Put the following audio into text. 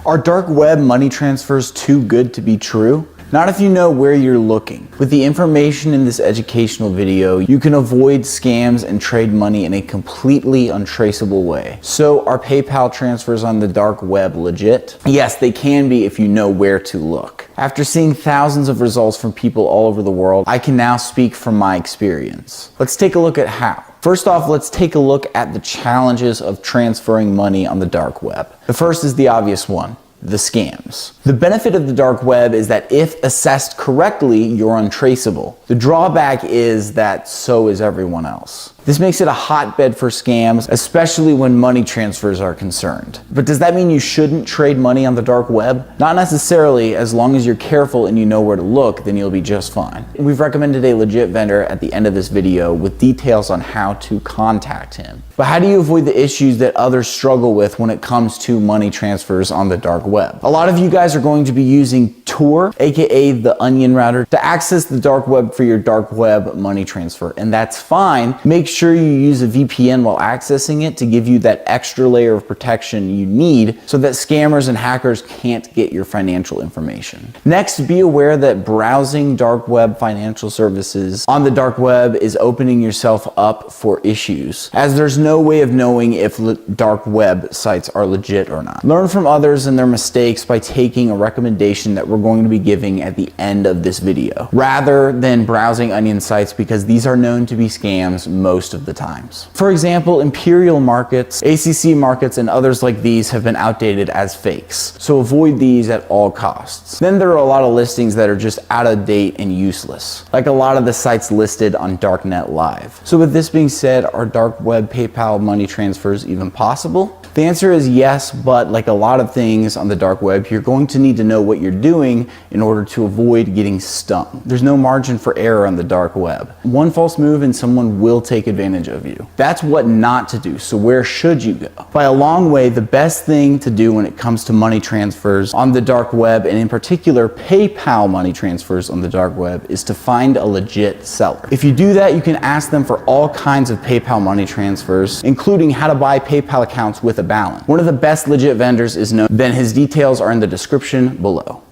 Are dark web money transfers too good to be true? Not if you know where you're looking. With the information in this educational video, you can avoid scams and trade money in a completely untraceable way. So are PayPal transfers on the dark web legit? Yes, they can be if you know where to look. After seeing thousands of results from people all over the world, I can now speak from my experience. Let's take a look at how. First off, let's take a look at the challenges of transferring money on the dark web. The first is the obvious one: the scams. The benefit of the dark web is that if assessed correctly, you're untraceable. The drawback is that so is everyone else. This makes it a hotbed for scams, especially when money transfers are concerned. But does that mean you shouldn't trade money on the dark web? Not necessarily. As long as you're careful and you know where to look, then you'll be just fine. We've recommended a legit vendor at the end of this video with details on how to contact him. But how do you avoid the issues that others struggle with when it comes to money transfers on the dark web? A lot of you guys are going to be using Tor, aka the onion router, to access the dark web for your dark web money transfer, and that's fine. Make sure you use a VPN while accessing it to give you that extra layer of protection you need so that scammers and hackers can't get your financial information. Next, be aware that browsing dark web financial services on the dark web is opening yourself up for issues, as there's no way of knowing if dark web sites are legit or not. Learn from others and their mistakes by taking a recommendation that we're going to be giving at the end of this video, rather than browsing onion sites, because these are known to be scams most of the times. For example, Imperial markets, ACC markets, and others like these have been outdated as fakes, so avoid these at all costs. Then there are a lot of listings that are just out of date and useless, like a lot of the sites listed on Darknet Live. So with this being said, are dark web PayPal money transfers even possible? The answer is yes, but like a lot of things on the dark web, you're going to need to know what you're doing in order to avoid getting stung. There's no margin for error on the dark web. One false move and someone will take advantage of you. That's what not to do. So where should you go? By a long way, the best thing to do when it comes to money transfers on the dark web, and in particular PayPal money transfers on the dark web, is to find a legit seller. If you do that, you can ask them for all kinds of PayPal money transfers, including how to buy PayPal accounts with a balance. One of the best legit vendors is known, then his details are in the description below.